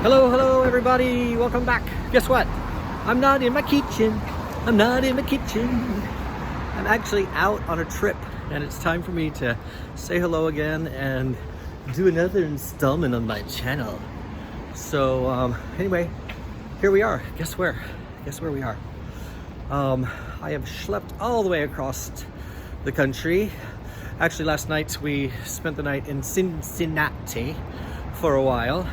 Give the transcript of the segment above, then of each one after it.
Hello everybody, welcome back. Guess what? I'm not in my kitchen. I'm actually out on a trip, and it's time for me to say hello again and do another installment on my channel. So anyway, here we are. Guess where we are? I have schlepped all the way across the country. Actually, last night we spent the night in Cincinnati for a while.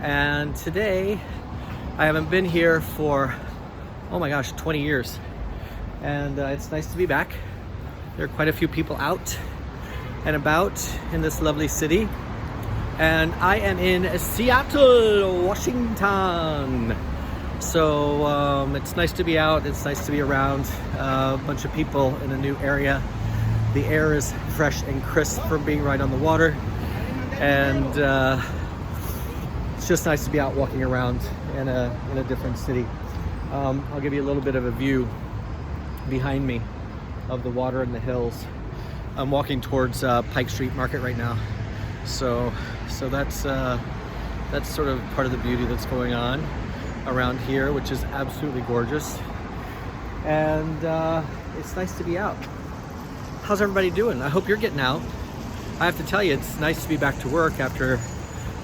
And today, I haven't been here for, oh my gosh, 20 years. And it's nice to be back. There are quite a few people out and about in this lovely city. And I am in Seattle, Washington. So it's nice to be out. It's nice to be around a bunch of people in a new area. The air is fresh and crisp from being right on the water. And it's just nice to be out walking around in a different city. I'll give you a little bit of a view behind me of the water and the hills. I'm walking towards Pike Street Market right now. So that's sort of part of the beauty that's going on around here, which is absolutely gorgeous. And it's nice to be out. How's everybody doing? I hope you're getting out. I have to tell you, it's nice to be back to work after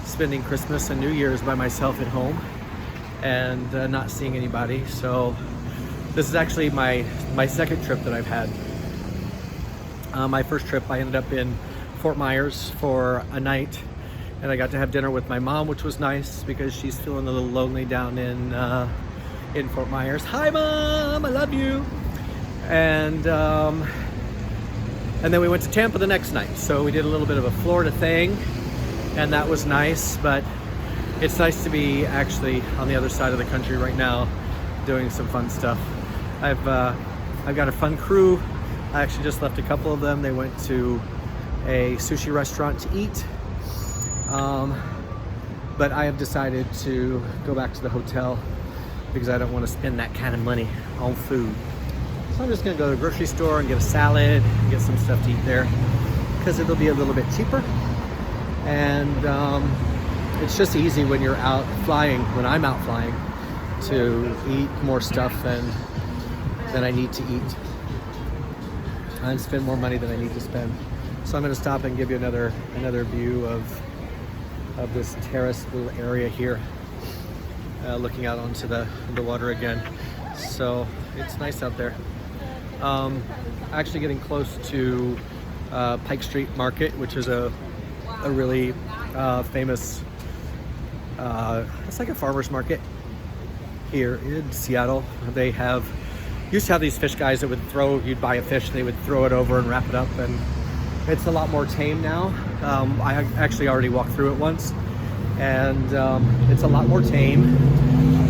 spending Christmas and New Year's by myself at home and not seeing anybody. So this is actually my second trip that I've had. My first trip, I ended up in Fort Myers for a night, and I got to have dinner with my mom, which was nice because she's feeling a little lonely down in Fort Myers. Hi Mom, I love you. And then we went to Tampa the next night. So we did a little bit of a Florida thing, and that was nice. But it's nice to be actually on the other side of the country right now doing some fun stuff. I've got a fun crew. I actually just left a couple of them. They went to a sushi restaurant to eat. But I have decided to go back to the hotel because I don't want to spend that kind of money on food. So I'm just gonna go to the grocery store and get a salad and get some stuff to eat there because it'll be a little bit cheaper. And it's just easy when you're out flying, when I'm out flying, to eat more stuff than I need to eat and spend more money than I need to spend. So I'm gonna stop and give you another view of this terrace little area here, looking out onto the water again. So it's nice out there. Actually getting close to Pike Street Market, which is a really famous, it's like a farmer's market here in Seattle. They used to have these fish guys that would you'd buy a fish, they would throw it over and wrap it up, and it's a lot more tame now. I actually already walked through it once, and it's a lot more tame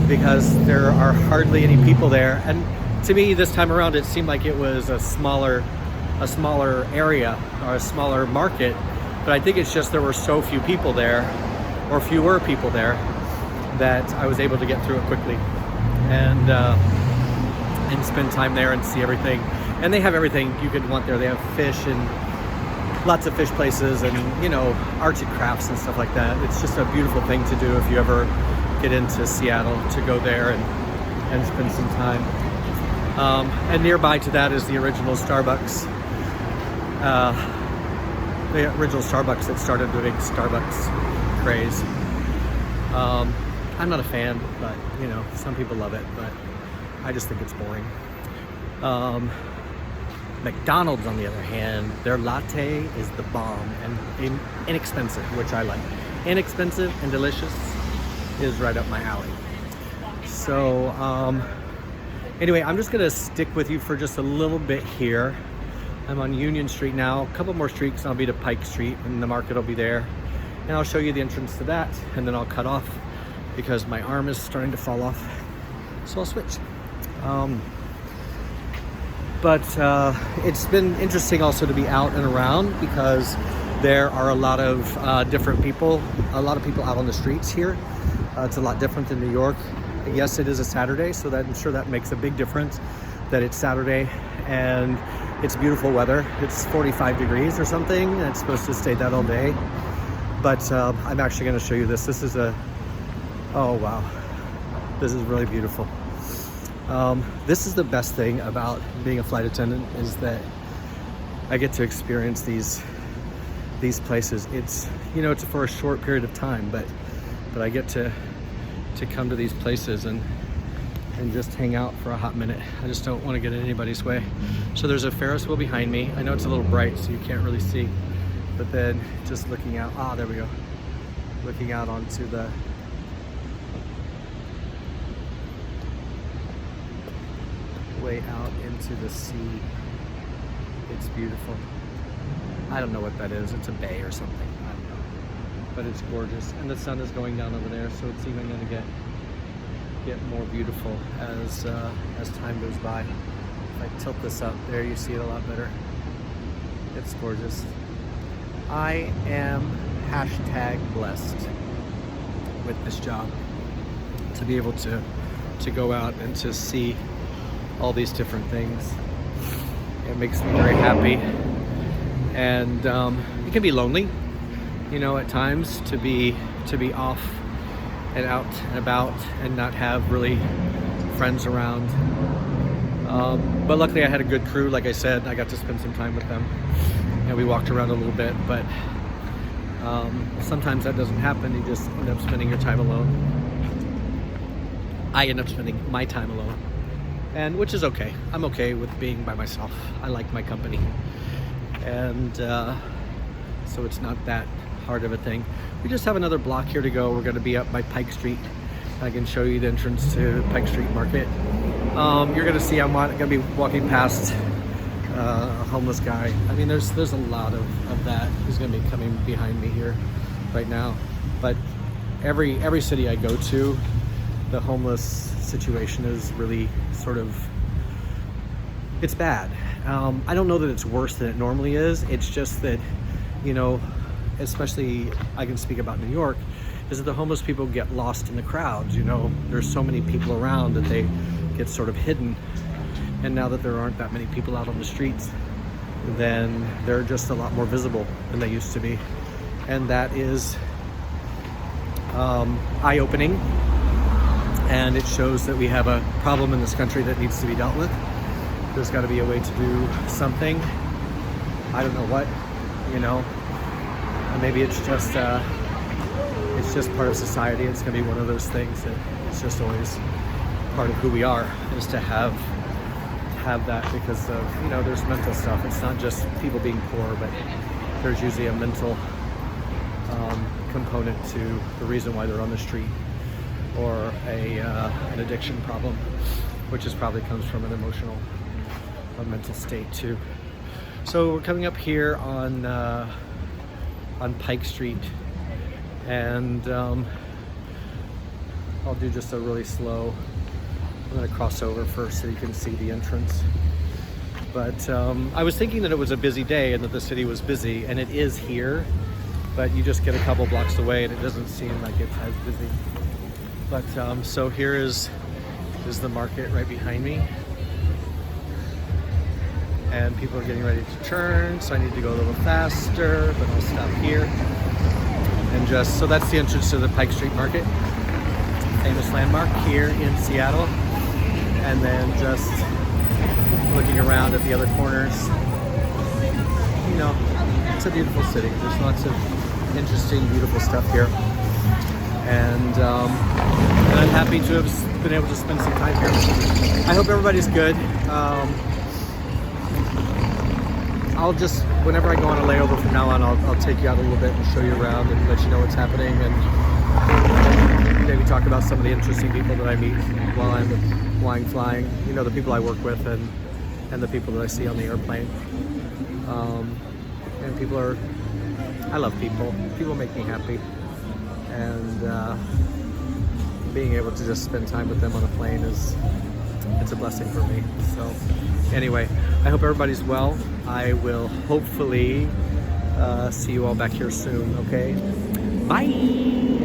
because there are hardly any people there. And to me, this time around, it seemed like it was a smaller area or a smaller market. But I think it's just there were so few people there, or fewer people there, that I was able to get through it quickly and spend time there and see everything. And they have everything you could want there. They have fish and lots of fish places and, arts and crafts and stuff like that. It's just a beautiful thing to do if you ever get into Seattle, to go there and spend some time. And nearby to that is the original Starbucks. The original Starbucks that started the big Starbucks craze. I'm not a fan, but some people love it, but I just think it's boring. McDonald's, on the other hand, their latte is the bomb and inexpensive, which I like. Inexpensive and delicious is right up my alley. So anyway, I'm just gonna stick with you for just a little bit here. I'm on Union Street now. A couple more streets and I'll be to Pike Street, and the market will be there. And I'll show you the entrance to that, and then I'll cut off because my arm is starting to fall off. So I'll switch. But it's been interesting also to be out and around because there are a lot of different people, a lot of people out on the streets here. It's a lot different than New York. Yes, it is a Saturday, so I'm sure that makes a big difference that it's Saturday and it's beautiful weather. It's 45 degrees or something, and it's supposed to stay that all day. But I'm actually going to show you this. This is Oh wow, this is really beautiful. This is the best thing about being a flight attendant, is that I get to experience these places. It's, you know, it's for a short period of time, but I get to come to these places and just hang out for a hot minute. I just don't want to get in anybody's way. So there's a Ferris wheel behind me. I know it's a little bright, so you can't really see, but then just looking out, there we go. Looking out onto the way out into the sea. It's beautiful. I don't know what that is. It's a bay or something. I don't know. But it's gorgeous. And the sun is going down over there, so it's even going to get more beautiful as time goes by. If I tilt this up, there you see it a lot better. It's gorgeous. I am #blessed with this job, to be able to go out and to see all these different things. It makes me very happy. And it can be lonely, you know, at times, to be off and out and about and not have really friends around. But luckily I had a good crew. Like I said, I got to spend some time with them, and we walked around a little bit, but sometimes that doesn't happen. You just end up spending your time alone. I end up spending my time alone, and which is okay. I'm okay with being by myself. I like my company. And so it's not that hard of a thing. We just have another block here to go. We're going to be up by Pike Street. I can show you the entrance to Pike Street Market. You're going to see I'm going to be walking past a homeless guy. I mean, there's a lot of that. He's going to be coming behind me here right now. But every city I go to, the homeless situation is really sort of, it's bad. I don't know that it's worse than it normally is. It's just that, you know, especially I can speak about New York, is that the homeless people get lost in the crowds. You know, there's so many people around that they get sort of hidden. And now that there aren't that many people out on the streets, then they're just a lot more visible than they used to be. And that is eye-opening. And it shows that we have a problem in this country that needs to be dealt with. There's got to be a way to do something. I don't know what, you know. And maybe it's just part of society. It's going to be one of those things that it's just always part of who we are, is to have that, because of, you know, there's mental stuff. It's not just people being poor, but there's usually a mental component to the reason why they're on the street, or an addiction problem, which is probably comes from an emotional or mental state too. So we're coming up here on Pike Street, and I'll do just a really slow. I'm going to cross over first so you can see the entrance. But I was thinking that it was a busy day and that the city was busy, and it is here, but you just get a couple blocks away and it doesn't seem like it's as busy. But so here is the market right behind me, and people are getting ready to turn, so I need to go a little faster, but I'll stop here. And just, so that's the entrance to the Pike Street Market, famous landmark here in Seattle. And then just looking around at the other corners, you know, it's a beautiful city. There's lots of interesting, beautiful stuff here. And I'm happy to have been able to spend some time here. I hope everybody's good. I'll just, whenever I go on a layover from now on, I'll take you out a little bit and show you around and let you know what's happening, and maybe talk about some of the interesting people that I meet while I'm flying. You know, the people I work with and the people that I see on the airplane. And people are, I love people. People make me happy. And being able to just spend time with them on a plane it's a blessing for me. So anyway, I hope everybody's well. I will hopefully see you all back here soon, okay? Bye!